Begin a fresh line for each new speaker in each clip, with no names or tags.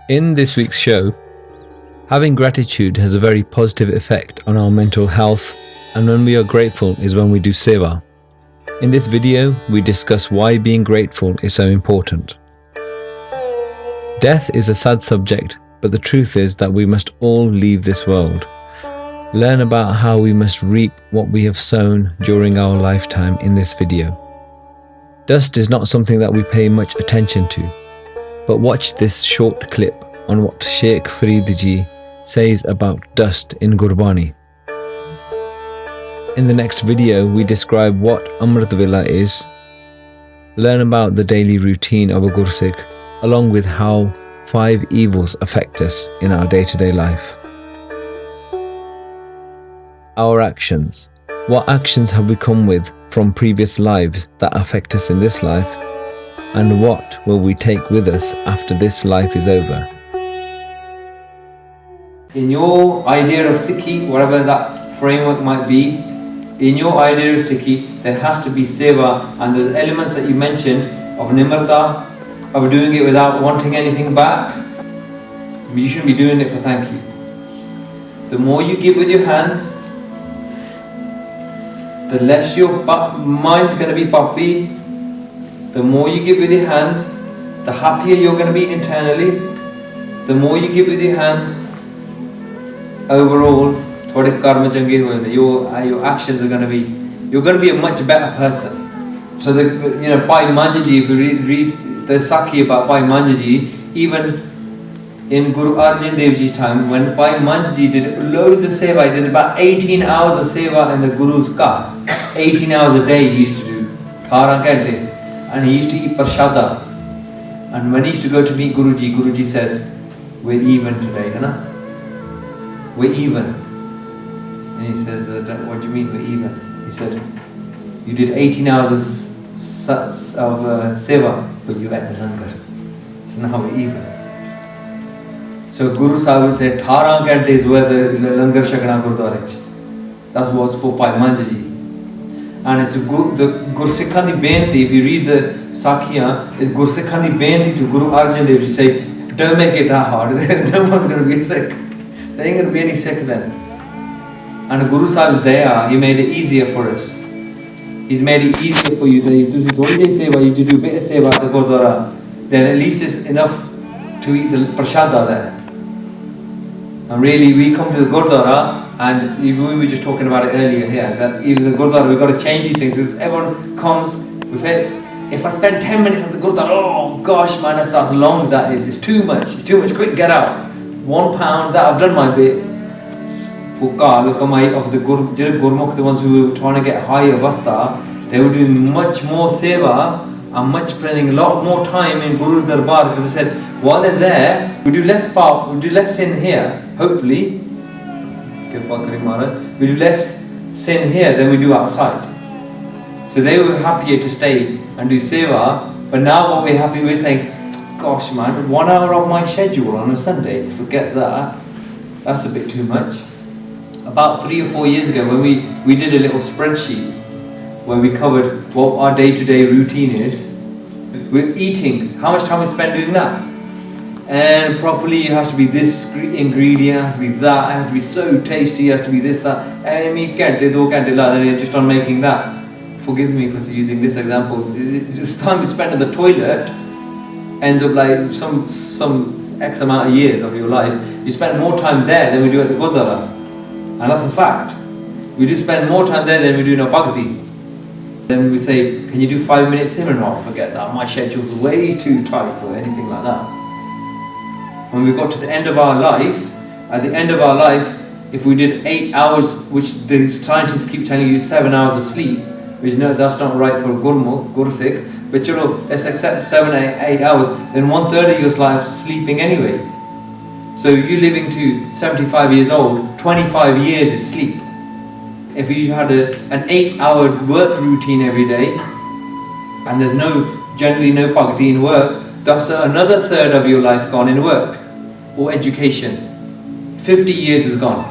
In this week's show, having gratitude has a very positive effect on our mental health, and when we are grateful is when we do seva. In this video, we discuss why being grateful is so important. Death is a sad subject, but the truth is that we must all leave this world. Learn about how we must reap what we have sown during our lifetime in this video. Dust is not something that we pay much attention to, but watch this short clip on what Sheikh Farid Ji says about dust in Gurbani. In the next video, we describe what Amrit Vela is, learn about the daily routine of a Gursikh, along with how 5 evils affect us in our day-to-day life. Our actions. What actions have we come with from previous lives that affect us in this life? And what will we take with us after this life is over?
In your idea of Sikhi, whatever that framework might be, in your idea of Sikhi, there has to be seva, and the elements that you mentioned of nimrata, of doing it without wanting anything back. You shouldn't be doing it for thank you. The more you give with your hands, the less your mind's going to be puffy. The more you give with your hands, the happier you're going to be internally. The more you give with your hands, overall, your actions are going to be, you're going to be a much better person. So Bhai Manjaji, if you read the Sakhi about Bhai Manjaji, even in Guru Arjan Dev Ji's time, when Bhai Manjaji did loads of seva, he did about 18 hours of seva in the Guru's car. 18 hours a day he used to do, 18 ghante. And he used to eat prashada. And when he used to go to meet Guruji, Guruji says, we're even today, we're even. And he says, what do you mean we're even? He said, you did 18 hours of seva, but you ate the langar. So now we're even. So Guru Sahib said, 18 ghante is where the langar shakna Gurdwara. That's what's for Bhai Manjaji. And it's the Gursikhan di Benti, if you read the Sakhiyan, it's Gursikhan di Benti to Guru Arjan Dev Ji, say, don't make it that hard, no one's going to be sick. There ain't going to be any sick then. And Guru Sahib's daya, he made it easier for us. He's made it easier for you. So you do seva, you do a bit of seva at the Gurdwara, then at least it's enough to eat the prashada there. And really, we come to the Gurdwara, and we were just talking about it earlier here, that even the Gurdwara, we've got to change these things, because everyone comes with it. If I spend 10 minutes at the Gurdwara, oh gosh man, that's how long that is, it's too much, quick, get out. £1, that I've done my bit. For God, look at my, of the Gurmukh, the ones who were trying to get higher Vasta, they were doing much more seva, and spending a lot more time in Guru's Darbar, because they said, while they're there, we do less pop, we do less sin here, hopefully. We do less sin here than we do outside. So they were happier to stay and do seva, but now what we're saying, gosh man, 1 hour of my schedule on a Sunday, forget that, that's a bit too much. About 3 or 4 years ago, when we did a little spreadsheet when we covered what our day-to-day routine is, we're eating, how much time we spend doing that? And properly, it has to be this ingredient, it has to be that, it has to be so tasty, it has to be this, that. And you're just on making that. Forgive me for using this example. This time we spend at the toilet ends up like some X amount of years of your life. You spend more time there than we do at the Gurdwara. And that's a fact. We do spend more time there than we do in our Bhakti. Then we say, can you do 5 minutes Simran? Oh, forget that, my schedule's way too tight for anything like that. When we got to the end of our life, at the end of our life, if we did 8 hours, which the scientists keep telling you 7 hours of sleep, which no, that's not right for Gursikh, but let's accept 7 or 8 hours, then 1/3 of your life is sleeping anyway. So if you're living to 75 years old, 25 years is sleep. If you had an 8-hour work routine every day, and there's generally no bhakti in work, that's another 1/3 of your life gone in work or education. 50 years is gone.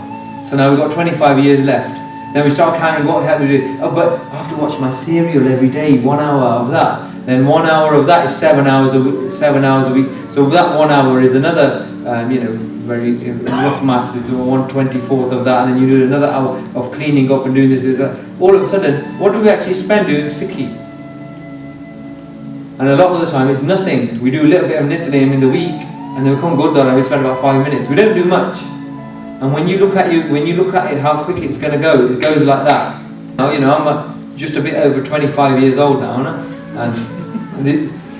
So now we've got 25 years left. Then we start counting what we have to do. Oh, but I have to watch my serial every day, 1 hour of that. Then 1 hour of that is 7 hours a week. 7 hours a week. So that 1 hour is another, very rough maths is 1/24 of that, and then you do another hour of cleaning up and doing this. All of a sudden, what do we actually spend doing sikhi? And a lot of the time, it's nothing. We do a little bit of nitnem in the week, and then we come Gurdwara and we spend about 5 minutes. We don't do much. And when you look at it, how quick it's going to go, it goes like that. Now, I'm just a bit over 25 years old now,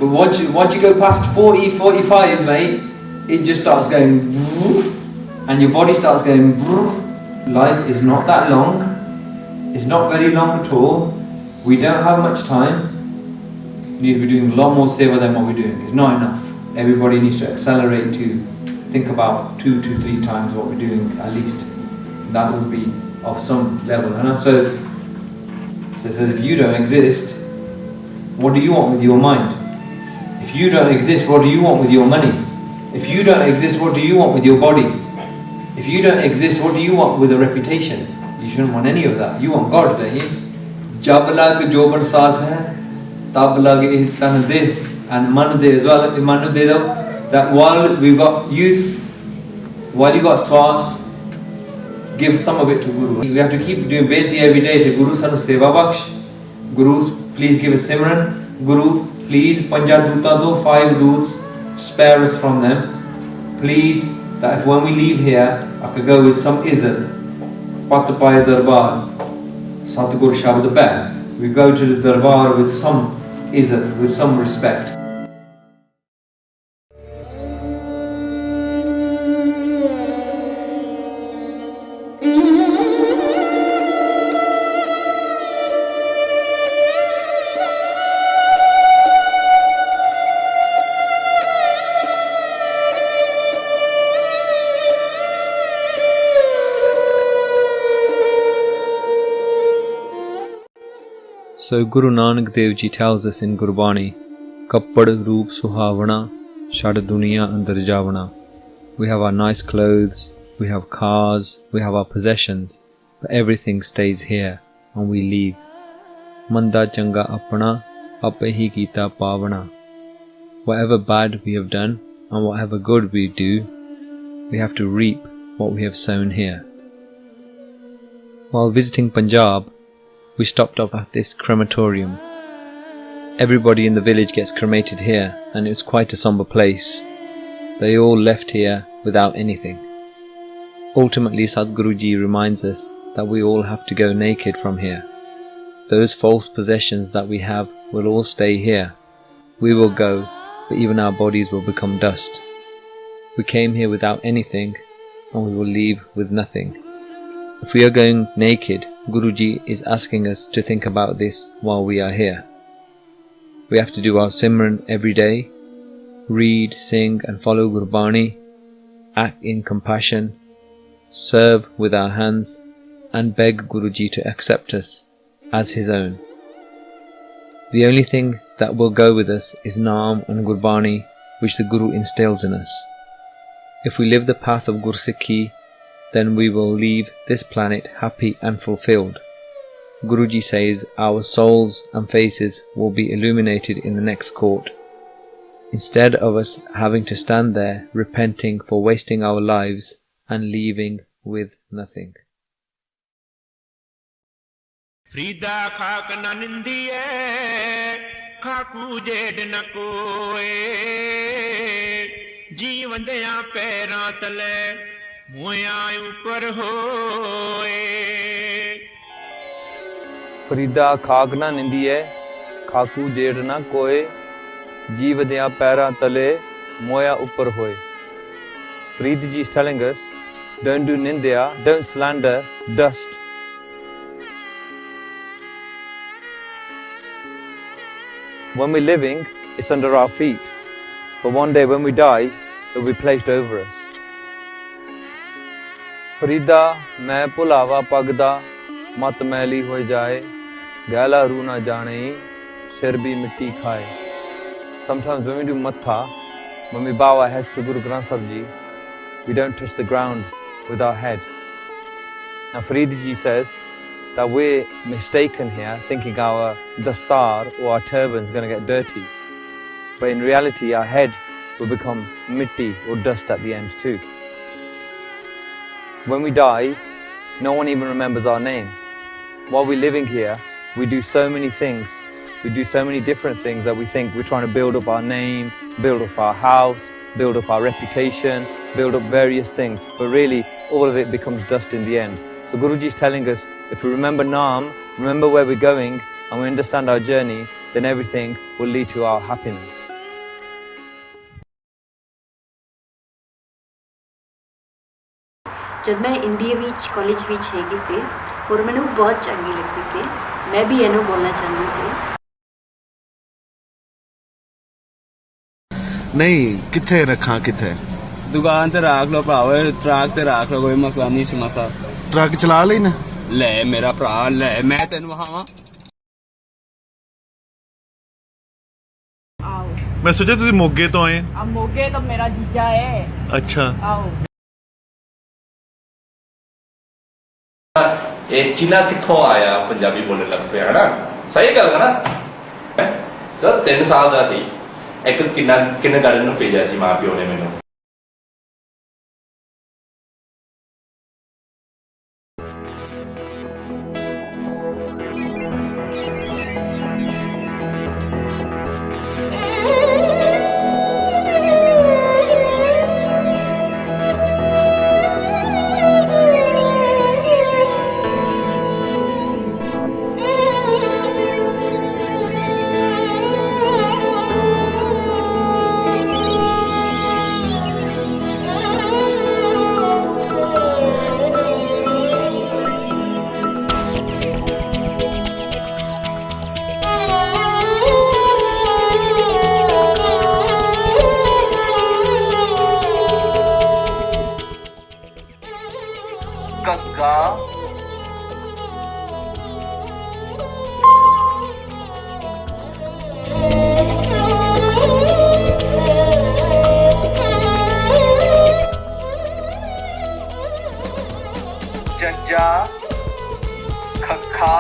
but once you go past 40, 45, mate, it just starts going, and your body starts going. Life is not that long. It's not very long at all. We don't have much time. We need to be doing a lot more seva than what we're doing. It's not enough. Everybody needs to accelerate to think about 2 to 3 times what we're doing at least. That would be of some level. So it says, if you don't exist, what do you want with your mind? If you don't exist, what do you want with your money? If you don't exist, what do you want with your body? If you don't exist, what do you want with a reputation? You shouldn't want any of that. You want God, don't you? Jab lag jo barsas hai, tab lag ihtan de, and man de as well. Manu de do. That while we've got youth, while you got swas, give some of it to Guru. We have to keep doing Beti every day to Guru Sanu Seva Baksh. Guru, please give us Simran. Guru, please, Panja Duta do, 5 doots, spare us from them. Please, that if when we leave here, I could go with some izzat. Patapaya Darbar, Satgur Shabad Beh. We go to the Darbar with some izzat, with some respect.
So Guru Nanak Dev Ji tells us in Gurbani, Kappad Roop Suhavana, Shad Duniya Andar Javana. We have our nice clothes, we have cars, we have our possessions, but everything stays here and we leave. Manda Changa Apana, Ape Hi Kita Pavana. Whatever bad we have done and whatever good we do, we have to reap what we have sown here. While visiting Punjab, we stopped off at this crematorium. Everybody in the village gets cremated here, and it was quite a somber place. They all left here without anything. Ultimately, Sadhguruji reminds us that we all have to go naked from here. Those false possessions that we have will all stay here. We will go, but even our bodies will become dust. We came here without anything, and we will leave with nothing. If we are going naked, Guruji is asking us to think about this while we are here. We have to do our Simran every day, read, sing and follow Gurbani, act in compassion, serve with our hands and beg Guruji to accept us as his own. The only thing that will go with us is Naam and Gurbani, which the Guru instills in us. If we live the path of Gursikhi, then we will leave this planet happy and fulfilled. Guruji says our souls and faces will be illuminated in the next court. Instead of us having to stand there repenting for wasting our lives and leaving with nothing.
Frida khak na nindiye khaku jed na koe jeevan deya pairan tale moya upar hoye.
Frida khak na nindiye khaku jed na koe jeev deya pairan tale moya upar hoye. Faridji is telling us, don't do nindya, don't slander dust. When we're living, it's under our feet. But one day when we die, it will be placed over us. Farida, main phulawa pagda, mat maili ho jaye, gala ru na jane, sir bhi mitti khaye. Sometimes when we do matha, when we bow our heads to Guru Granth Sahib Ji, we don't touch the ground with our head. Now Faridji says, that we're mistaken here, thinking our dastar or our turban is going to get dirty. But in reality, our head will become mitti or dust at the end too. When we die, no one even remembers our name. While we're living here, we do so many things. We do so many different things that we think we're trying to build up our name, build up our house, build up our reputation, build up various things. But really, all of it becomes dust in the end. So Guruji is telling us, if we remember Naam, remember where we're going, and we understand our journey, then everything will lead to our happiness.
जब मैं India which college विच हैगी से और मैंने बहुत चंगी लगती से मैं भी एनो बोलना चाहती से
नहीं किथे रखा किथे
दुकान ते रख लो भरावे ट्रक ते रख लो कोई मसला नहीं समसा
ट्रक चला लेना
ले मेरा भरा ले मैं तेन वहावा
मैं सोचा तुसी मोगे तो आए
अब मोगे तो मेरा जीजा है
अच्छा
आओ
ਇਹ ਚੀਨਾ ਕਿੱਥੋਂ ਆਇਆ ਪੰਜਾਬੀ ਬੋਲਣ ਲੱਗ ਪਿਆ ਹਨਾ ਸਹੀ ਗੱਲ ਹੈ ਨਾ ਜਦ 3 ਸਾਲ ਦਾ ਸੀ ਇੱਕ ਕਿੰਡਰਗਾਰਟਨ ਨੂੰ ਭੇਜਿਆ ਸੀ ਮਾਂ ਪਿਓ ਨੇ ਮੈਨੂੰ
जज्जा खखा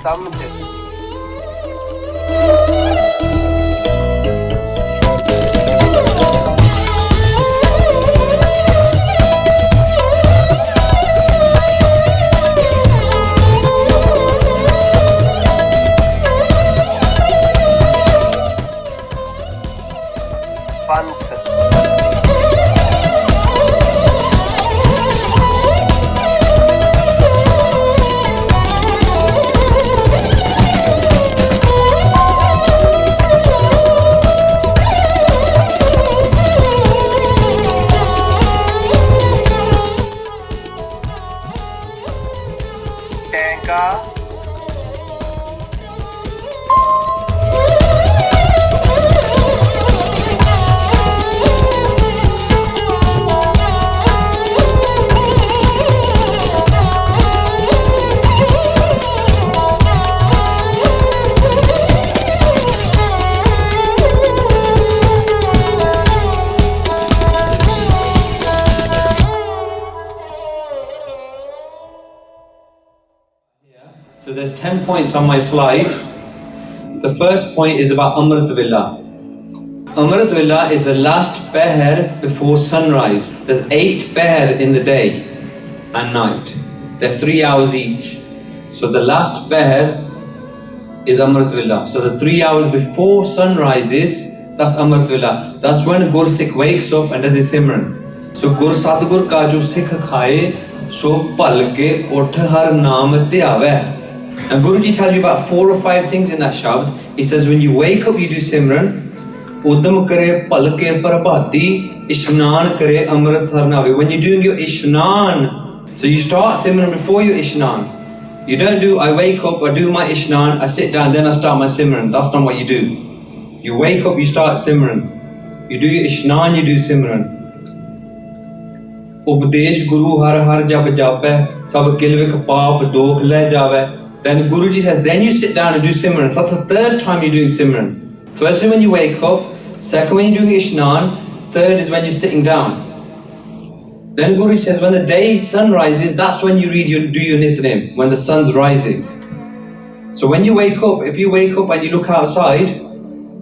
समझ पंथ टैंका
So there's 10 points on my slide. The first point is about Amrit Villa. Amrit Villa is the last peher before sunrise. There's 8 peher in the day and night. They're 3 hours each. So the last peher is Amrit Villa. So the 3 hours before sunrise is, that's Amrit Villa. That's when Gur Sikh wakes up and does his Simran. So Gur Sadgur ka jo Sikh khaye, so pal ke uth har naam dhyawe. And Guruji tells you about 4 or 5 things in that shabd. He says when you wake up you do Simran, Udam kare palke prabhati, Ishnan kare amrit sarnavi. When you're doing your Ishnan, so you start Simran before your Ishnan. You don't do, I wake up, I do my Ishnan, I sit down, then I start my Simran. That's not what you do. You wake up, you start Simran. You do your Ishnan, you do Simran. Upadesh Guru har har jab jape, sab kilvik paap dokh le jave. Then Guruji says, then you sit down and do Simran. So that's the third time you're doing Simran. First is when you wake up, second when you're doing Ishnan, third is when you're sitting down. Then Guru says, when the day sun rises, that's when you do your Nitnem, when the sun's rising. So when you wake up, if you wake up and you look outside,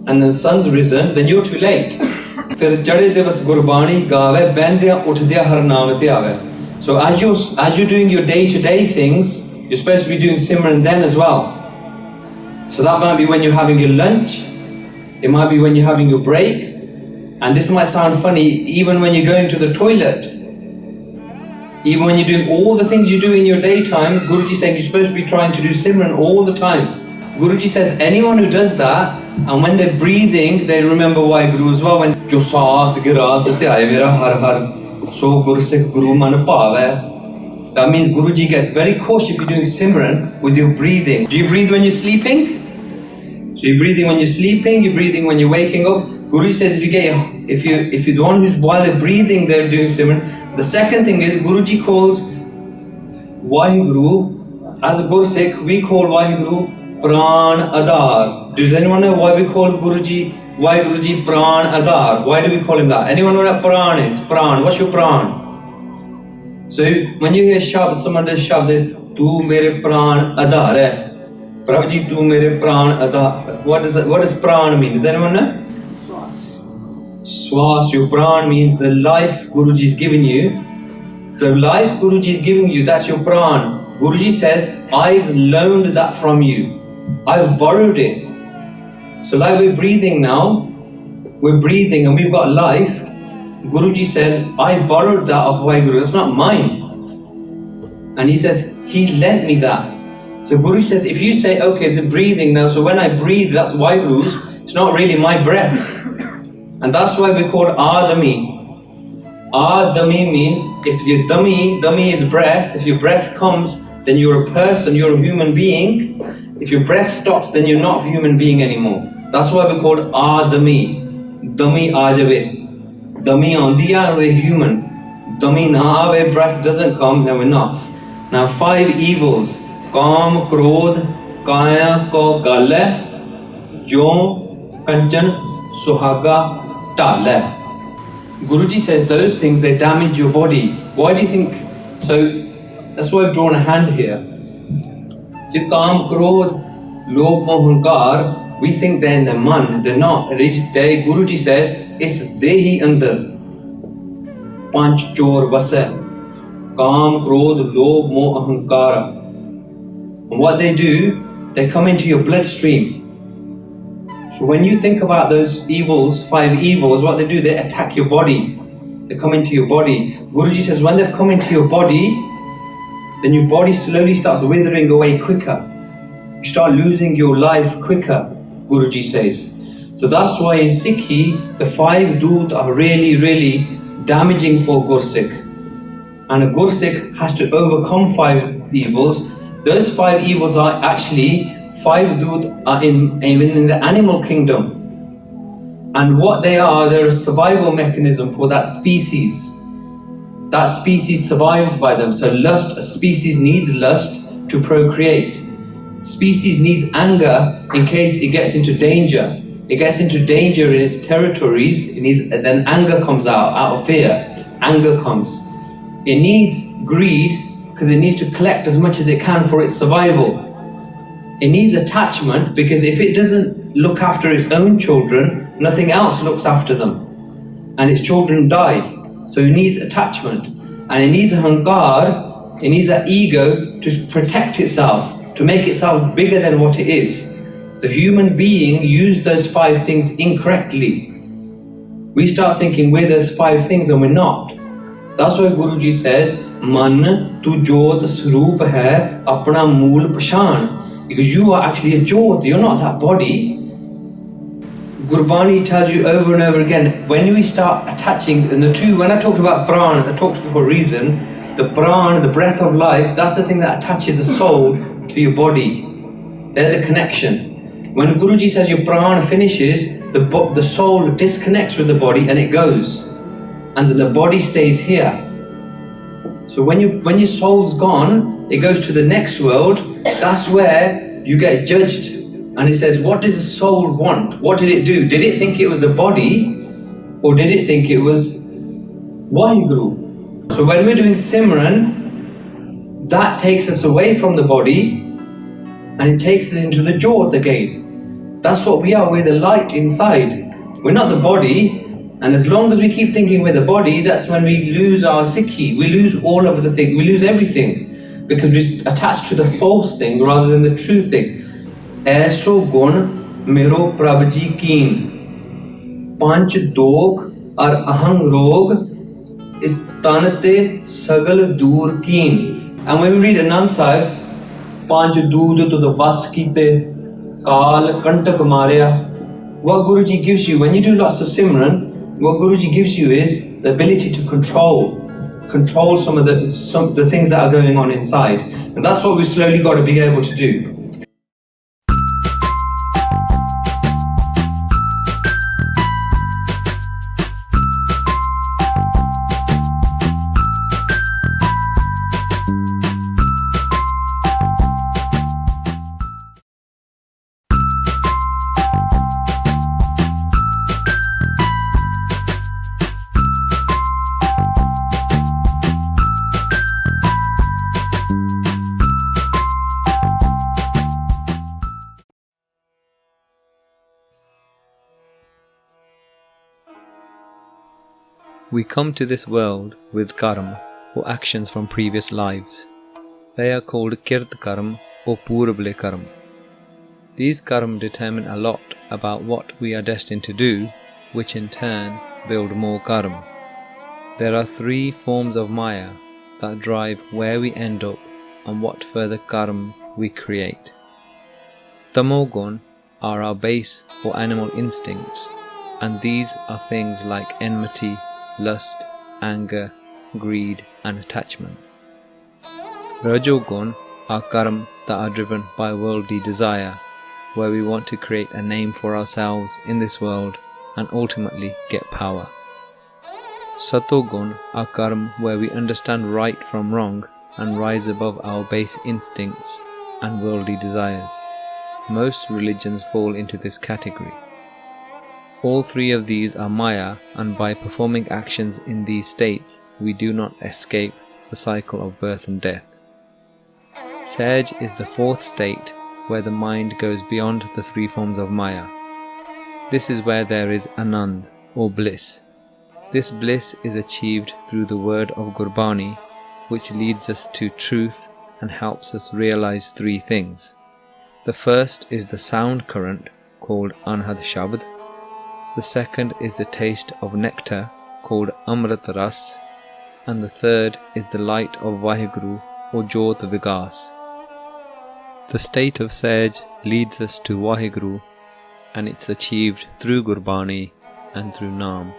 and the sun's risen, then you're too late. Fir jade divas gurbani gaave, bendya uthdya har naam te aave. So as you're doing your day-to-day things, you're supposed to be doing Simran then as well. So that might be when you're having your lunch, it might be when you're having your break, and this might sound funny, even when you're going to the toilet. Even when you're doing all the things you do in your daytime, Guruji saying you're supposed to be trying to do Simran all the time. Guruji says anyone who does that, and when they're breathing, they remember Waheguru as well. When jo saas gira sate aaye mera har har, so Gursikh Guru man paave. That means Guruji gets very cautious if you're doing Simran with your breathing. Do you breathe when you're sleeping? So you're breathing when you're sleeping, you're breathing when you're waking up. Guruji says if you're the one who's while they're breathing, they're doing Simran. The second thing is Guruji calls Waheguru, as a Gursikh, we call Waheguru Pran Adar. Does anyone know why we call Waheguru Pran Adar? Why do we call him that? Anyone know what Pran is? Pran, what's your Pran? So when you hear Shabd, someone does Shabd, Tu mere Pran Adar hai. Prabhuji, Tu mere Pran Adar. What does Pran mean? Does anyone know? Swas, your Pran means the life Guruji is giving you. The life Guruji is giving you, that's your Pran. Guruji says, I've loaned that from you. I've borrowed it. So like we're breathing now, we're breathing and we've got life. Guruji said, I borrowed that of Waheguru, that's not mine. And he says, he's lent me that. So Guruji says, if you say, okay, the breathing now, so when I breathe, that's Waheguru's, it's not really my breath. And that's why we call Adami. Adami means if your Dami is breath, if your breath comes, then you're a person, you're a human being. If your breath stops, then you're not a human being anymore. That's why we call Adami. Dami Ajave. Dami Andiya, we're human. Dami na ave, breath doesn't come, then we're not. Now 5 evils. Kam, Krodh, Kaya, Ko, Gale, Jo, Kanchan, Suhaga, Tala. Guruji says those things, they damage your body. Why do you think? So that's why I've drawn a hand here. Kam, Krodh, Lobh, Mohankar, we think they're in the man, they're not. Guruji says, it's dehi andar. Panch chor vasa. Kam, Krodh, Lobh, Moh, Ahankara. And what they do, they come into your bloodstream. So when you think about those evils, 5 evils, what they do, they attack your body. They come into your body. Guruji says when they've come into your body, then your body slowly starts withering away quicker. You start losing your life quicker, Guruji says. So that's why in Sikhi, the 5 doot are really, really damaging for Gursikh. And a Gursikh has to overcome 5 evils. Those 5 evils are actually 5 doot are in the animal kingdom. And what they are, they're a survival mechanism for that species. That species survives by them. So lust, a species needs lust to procreate. Species needs anger in case it gets into danger. It gets into danger in its territories, then anger comes out of fear. Anger comes. It needs greed because it needs to collect as much as it can for its survival. It needs attachment because if it doesn't look after its own children, nothing else looks after them. And its children die. So it needs attachment. And it needs a hankar, it needs an ego to protect itself, to make itself bigger than what it is. The human being used those 5 things incorrectly. We start thinking we're those 5 things and we're not. That's why Guruji says, Man tu jot swaroop hai apna mool pashan. Because you are actually a jot, you're not that body. Gurbani tells you over and over again, when we start attaching, and when I talked about Pran, I talked for a reason, the Pran, the breath of life, that's the thing that attaches the soul to your body. They're the connection. When Guruji says your pran finishes, the soul disconnects with the body and it goes. And the body stays here. So when your soul's gone, it goes to the next world. That's where you get judged. And it says, what does the soul want? What did it do? Did it think it was the body? Or did it think it was Waheguru? So when we're doing Simran, that takes us away from the body and it takes us into the Jyot again. That's what we are. We're the light inside. We're not the body. And as long as we keep thinking we're the body, that's when we lose our Sikhi. We lose all of the things. We lose everything. Because we're attached to the false thing rather than the true thing. Aso gun mero prabji keen. Panch dog ar ahang rog is tanate sagal dur keen. And when we read Anand Sahib, Panch dood to the vas kite, kal kantak marya. What Guruji gives you, when you do lots of Simran, what Guruji gives you is the ability to control some of the things that are going on inside. And that's what we've slowly got to be able to do.
We come to this world with karma, or actions from previous lives. They are called kirt karma or purable karma. These karma determine a lot about what we are destined to do, which in turn build more karma. There are 3 forms of Maya that drive where we end up and what further karma we create. Tamogun are our base or animal instincts, and these are things like enmity, lust, anger, greed and attachment. Rajogun are karma that are driven by worldly desire, where we want to create a name for ourselves in this world and ultimately get power. Satogun are karma where we understand right from wrong and rise above our base instincts and worldly desires. Most religions fall into this category. All 3 of these are Maya, and by performing actions in these states, we do not escape the cycle of birth and death. Saj is the 4th state where the mind goes beyond the 3 forms of Maya. This is where there is Anand or bliss. This bliss is achieved through the word of Gurbani, which leads us to truth and helps us realize 3 things. The first is the sound current called Anhad Shabd. The second is the taste of nectar called Amrit Ras, and the third is the light of Waheguru or Jyot Vigas. The state of Saj leads us to Waheguru, and it's achieved through Gurbani and through Naam.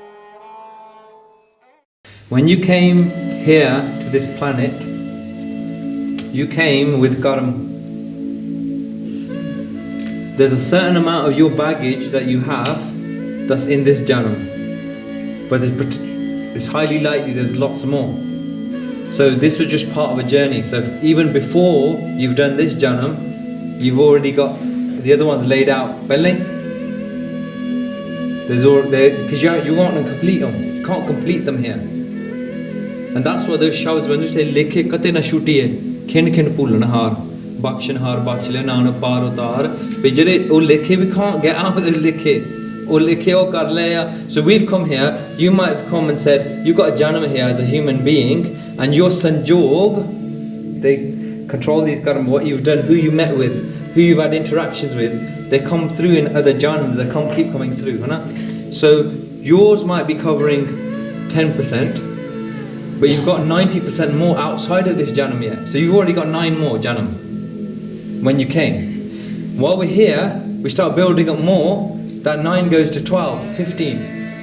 When you came here to this planet, you came with karma. There's a certain amount of your baggage that you have that's in this Janam, but it's highly likely there's lots more. So this was just part of a journey. So even before you've done this Janam, you've already got the other ones laid out. Because you want to complete them, you can't complete them here. And that's what those shouts, when you say Lekhe kate na shutiye, kin kin pulanhar, bakshanhar, bakshile nana par utar, bijre o lekhe we can't get out of the lekhe. So we've come here, you might have come and said, you got a Janam here as a human being, and your Sanjog, they control these karma, what you've done, who you met with, who you've had interactions with, they come through in other Janams, they keep coming through. So yours might be covering 10%, but you've got 90% more outside of this Janam yet. So you've already got 9 more Janam when you came. While we're here, we start building up more. That 9 goes to 12, 15,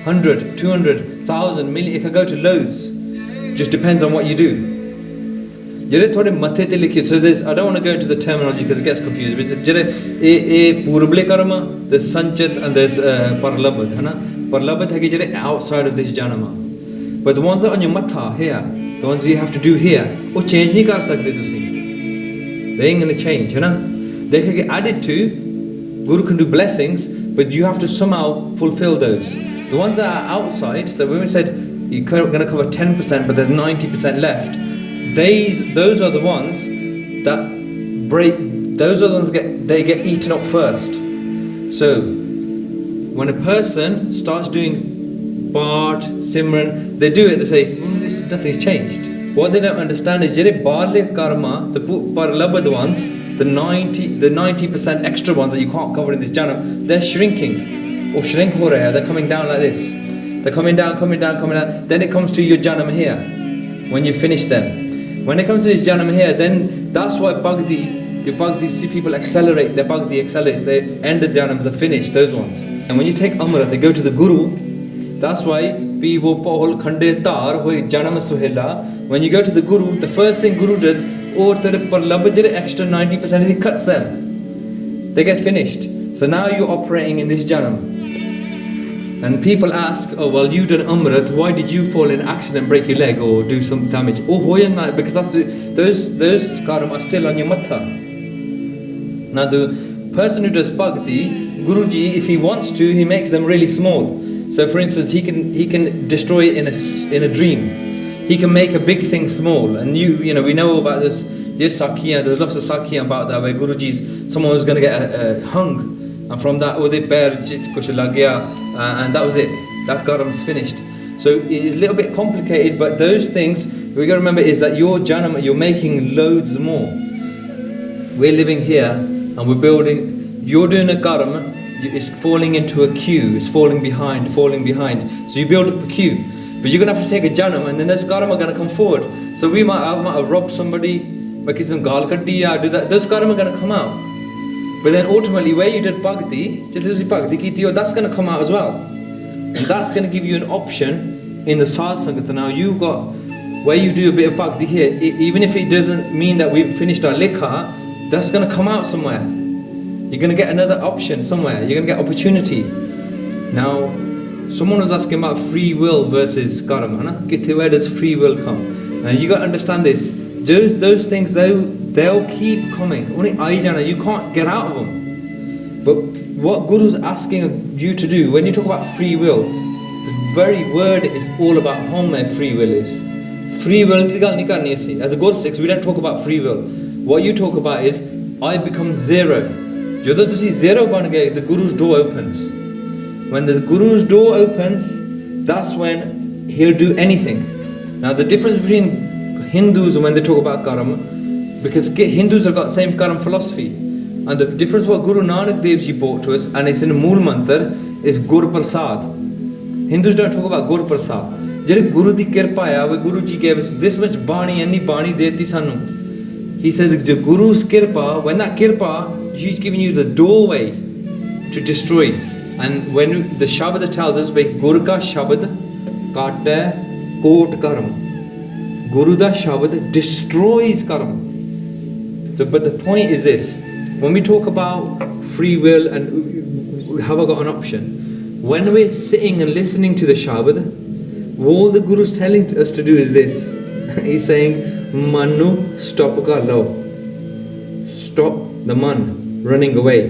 100, 200, 1,000, million. It could go to loads. Just depends on what you do. ਜਿਹੜੇ ਤੁਹਾਡੇ ਮੱਥੇ ਤੇ ਲਿਖੇ, so there's, I don't want to go into the terminology because it gets confused, but ਜਿਹੜੇ ਇਹ ਪੂਰਬਲੇ ਕਰਮ ਆ, there's ਸੰਚਿਤ and there's ਪਰਲਬਧ, ਹੈ ਨਾ. ਪਰਲਬਧ ਹੈਗੇ ਜਿਹੜੇ outside of this janama, but the ones that on your matha here, the ones you have to do here, ਉਹ change ਨਹੀਂ ਕਰ ਸਕਦੇ ਤੁਸੀਂ. They ain't going to change, ਹੈ ਨਾ. They can get added to. Guru can do blessings, but you have to somehow fulfill those. The ones that are outside, so when we said you're going to cover 10% but there's 90% left, those are the ones that break, those are the ones they get eaten up first. So when a person starts doing Bard, Simran, they do it, they say, nothing's changed. What they don't understand is jere barle karma, the parlabad ones, the 90% extra ones that you can't cover in this janam, they're shrinking or shrink ho rahe hai, they're coming down like this, they're coming down, then it comes to your janam here when you finish them. When it comes to this janam here, then that's why Bhakti, your Bhakti, see people accelerate, their Bhakti accelerates, they end the janams are finished, those ones. And when you take Amrit, they go to the Guru, that's why Pivo Pahol Khande Tar Hoi Janam Suhela, when you go to the Guru, the first thing Guru does, or the Parlabajir extra 90%, he cuts them. They get finished. So now you're operating in this janam. And people ask, oh well, you done Amrit, why did you fall in an accident, break your leg or do some damage? Oh, because those karam are still on your matha. Now the person who does bhakti, Guruji, if he wants to, he makes them really small. So for instance, he can destroy it in a dream. He can make a big thing small. And you know, we know about this. Yes, Sakya, there's lots of Sakya about that, where Guruji's, someone was going to get hung. And from that, and that was it. That karam's finished. So it is a little bit complicated, but those things we got to remember is that your janam, you're making loads more. We're living here and we're building. You're doing a karma, it's falling into a queue. It's falling behind. So you build up a queue, but you're gonna have to take a janam, and then those karma are gonna come forward. So we might have robbed somebody, make some gal kaddiya, do that. Those karma are gonna come out. But then ultimately, where you did bhakti, that's going to come out as well. And that's going to give you an option in the satsanga. Now you've got, where you do a bit of bhakti here, even if it doesn't mean that we've finished our likha, that's going to come out somewhere. You're going to get another option somewhere. You're going to get opportunity. Now, someone was asking about free will versus karma. Where does free will come? And you got to understand this. Those things, they'll keep coming. You can't get out of them. But what Guru's asking you to do, when you talk about free will, the very word is all about how my free will is. Free will, as a Gursikhs, we don't talk about free will. What you talk about is, I become zero. Jadon tusi zero ban gaye, the Guru's door opens. When the Guru's door opens, that's when he'll do anything. Now the difference between Hindus when they talk about karma, because Hindus have got the same karma philosophy, and the difference what Guru Nanak Dev Ji brought to us, and it's in the Mool Mantar, is Gur Prasad. Hindus don't talk about Gur Prasad. Jere Guru di kirpa hai, where Guru Ji gave us this much bani, any bani deti sanu. He says the Guru's kirpa, when that kirpa, he's giving you the doorway to destroy. And when the Shabad tells us, Gur ka Shabad kate kot karma. Guru da Shabad destroys karma. But the point is this, when we talk about free will and have I got an option, when we're sitting and listening to the Shabad, all the Guru's telling us to do is this. He's saying, Manu, stop kar lo. Stop the man running away.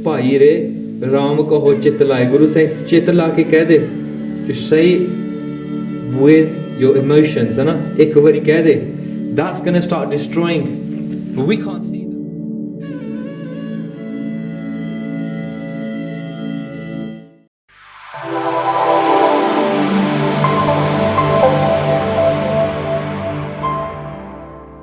Paire Ram kaho chitlai. Guru saying, chitla ke keh de. Just say it with your emotions. Ek bari keh de. That's going to start destroying. But we can't.